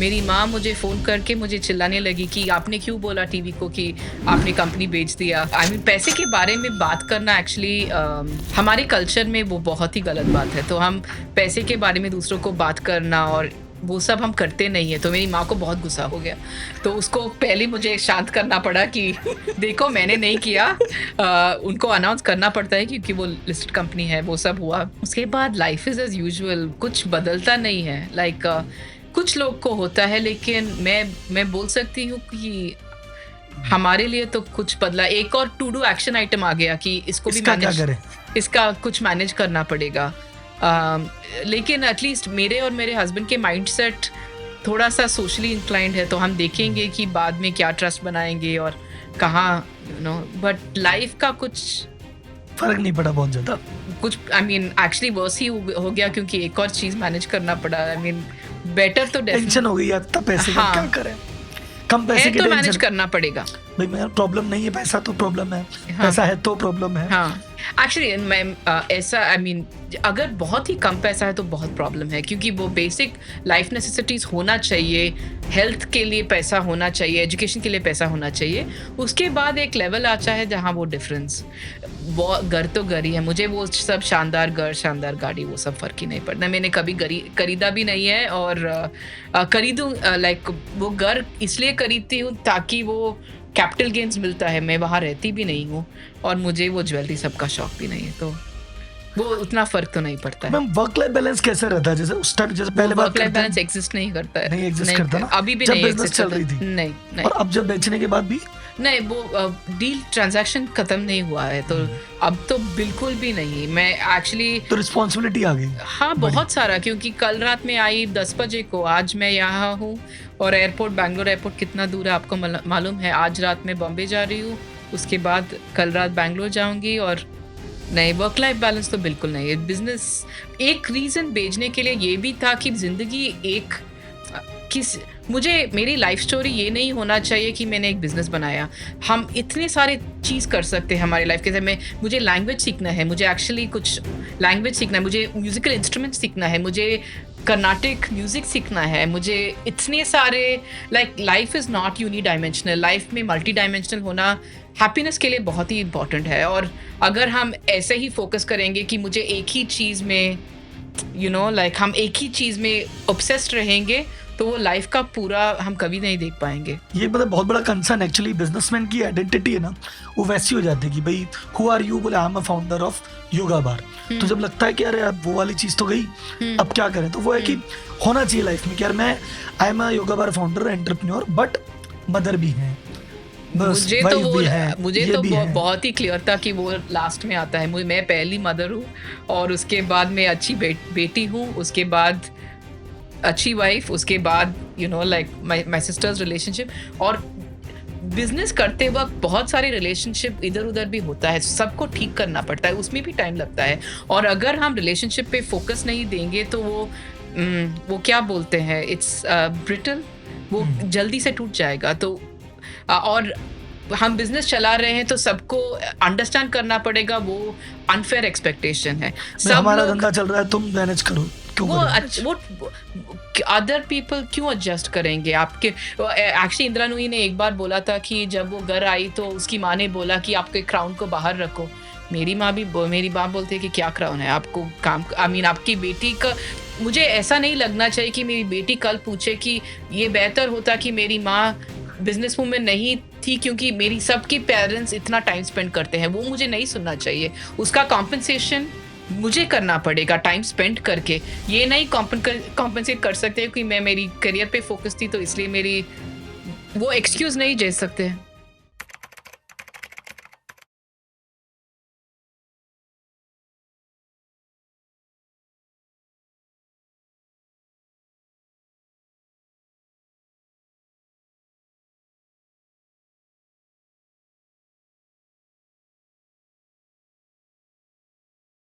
मेरी माँ मुझे फ़ोन करके मुझे चिल्लाने लगी कि आपने क्यों बोला टीवी को कि आपने कंपनी बेच दिया। आई मीन पैसे के बारे में बात करना एक्चुअली हमारे कल्चर में वो बहुत ही गलत बात है। तो हम पैसे के बारे में दूसरों को बात करना और वो सब हम करते नहीं है। तो मेरी माँ को बहुत गुस्सा हो गया, तो उसको पहले मुझे शांत करना पड़ा कि देखो मैंने नहीं किया। उनको अनाउंस करना पड़ता है क्योंकि वो लिस्टेड कंपनी है। वो सब हुआ, उसके बाद लाइफ इज़ एज यूजुअल, कुछ बदलता नहीं है। लाइक कुछ लोग को होता है, लेकिन मैं बोल सकती हूँ कि हमारे लिए तो कुछ बदला। एक और टू डू एक्शन आइटम आ गया कि इसको भी इसका कुछ मैनेज करना पड़ेगा। लेकिन एटलीस्ट मेरे और मेरे हस्बैंड के माइंडसेट थोड़ा सा सोशली इंक्लाइंड है, तो हम देखेंगे कि बाद में क्या ट्रस्ट बनाएंगे और कहाँ, यू नो। बट लाइफ का कुछ फर्क नहीं पड़ा बहुत ज़्यादा कुछ। आई मीन एक्चुअली वर्स ही हो गया क्योंकि एक और चीज़ मैनेज करना पड़ा। आई मीन बेटर तो टेंशन हो गई यार, तब पैसे का क्या करें, कम पैसे की तो मैनेज करना पड़ेगा। भाई मेरा प्रॉब्लम नहीं है पैसा, तो प्रॉब्लम है। पैसा है तो प्रॉब्लम है। हाँ एक्चुअली मैं ऐसा आई मीन अगर बहुत ही कम पैसा है तो बहुत प्रॉब्लम है, क्योंकि वो बेसिक लाइफ नेसेसिटीज़ होना चाहिए। हेल्थ के लिए पैसा होना चाहिए, एजुकेशन के लिए पैसा होना चाहिए। उसके बाद एक लेवल आता है जहाँ वो डिफरेंस, वो घर तो घर ही है। मुझे वो सब शानदार घर, शानदार गाड़ी, वो सब फ़र्क ही नहीं पड़ता। मैंने कभी खरीदा भी नहीं है और खरीदूँ लाइक वो घर इसलिए खरीदती हूँ ताकि वो कैपिटल गेन्स मिलता है। मैं वहाँ रहती भी नहीं हूँ और मुझे वो ज्वेलरी सबका शौक भी नहीं है, तो वो उतना फर्क तो नहीं पड़ता है। मैम वर्क लाइफ बैलेंस कैसे रहता है? जैसे उस टाइम, जैसे पहले वर्क लाइफ बैलेंस एग्जिस्ट नहीं करता है। नहीं एग्जिस्ट करता ना, अभी भी जब नहीं बिजनेस चल रही थी। नहीं। और अब जब बेचने के बाद भी नहीं, वो डील ट्रांजैक्शन खत्म नहीं हुआ है, तो अब तो बिल्कुल भी नहीं। मैं एक्चुअली तो रिस्पॉन्सिबिलिटी आ गई। हाँ बहुत सारा, क्योंकि कल रात में आई 10 बजे को, आज मैं यहाँ हूँ और एयरपोर्ट, बैंगलोर एयरपोर्ट कितना दूर है आपको मालूम है। आज रात में बॉम्बे जा रही हूँ, उसके बाद कल रात बैंगलोर जाऊँगी। और नहीं, वर्क लाइफ बैलेंस तो बिल्कुल नहीं है। बिजनेस एक रीज़न बेचने के लिए ये भी था कि ज़िंदगी एक मुझे मेरी लाइफ स्टोरी ये नहीं होना चाहिए कि मैंने एक बिज़नेस बनाया। हम इतने सारे चीज़ कर सकते हैं हमारी लाइफ के अंदर। मुझे लैंग्वेज सीखना है, मुझे एक्चुअली कुछ लैंग्वेज सीखना है, मुझे म्यूज़िकल इंस्ट्रूमेंट सीखना है, मुझे कर्नाटिक म्यूज़िक सीखना है, मुझे इतने सारे life is not unidimensional. Life में मल्टी डायमेंशनल होना हैप्पीनेस के लिए बहुत ही इंपॉर्टेंट है। और अगर हम ऐसे ही फोकस करेंगे कि मुझे एक ही चीज़ में हम एक ही चीज़ में ऑब्सेस्ड रहेंगे, तो वो लाइफ का पूरा हम कभी नहीं देख पाएंगे। ये मतलब बहुत बड़ा कंसर्न एक्चुअली बिजनेसमैन की आइडेंटिटी है ना, वो वैसी हो जाती है कि भाई हु आर यू, बोले I am a founder of Yoga Bar. तो जब लगता है कि अरे यार वो वाली चीज़ तो गई, अब क्या करें, तो वो है कि होना चाहिए लाइफ में कि यार मैं आई am a yoga bar founder, entrepreneur, but mother भी हैं, मुझे तो बहुत ही क्लियर था कि वो लास्ट में आता है। मैं पहली मदर हूँ और उसके बाद मैं अच्छी बेटी हूँ, उसके बाद अच्छी वाइफ, उसके बाद माई सिस्टर्स रिलेशनशिप। और बिजनेस करते वक्त बहुत सारे रिलेशनशिप इधर उधर भी होता है, सबको ठीक करना पड़ता है, उसमें भी टाइम लगता है। और अगर हम रिलेशनशिप पे फोकस नहीं देंगे तो वो क्या बोलते हैं, इट्स ब्रिटल, वो जल्दी से टूट जाएगा। तो और हम बिजनेस चला रहे हैं तो सबको अंडरस्टैंड करना पड़ेगा, वो अनफेयर एक्सपेक्टेशन है। सब हमारा धंधा चल रहा है, तुम मैनेज करो, वो अदर पीपल क्यों एडजस्ट करेंगे आपके। एक्चुअली इंदिरा नूई ने एक बार बोला था कि जब वो घर आई तो उसकी माँ ने बोला कि आपके क्राउन को बाहर रखो। मेरी माँ बोलती है कि क्या क्राउन है, आपको काम आपकी बेटी का। मुझे ऐसा नहीं लगना चाहिए कि मेरी बेटी कल पूछे कि ये बेहतर होता कि मेरी माँ बिजनेस वूमेन नहीं थी क्योंकि मेरी सबके पेरेंट्स इतना टाइम स्पेंड करते हैं। वो मुझे नहीं सुनना चाहिए, उसका कॉम्पनसेशन मुझे करना पड़ेगा टाइम स्पेंड करके। ये नहीं कॉम्पनसेट कर सकते कि मैं मेरी करियर पे फोकस थी तो इसलिए मेरी वो एक्सक्यूज नहीं दे सकते।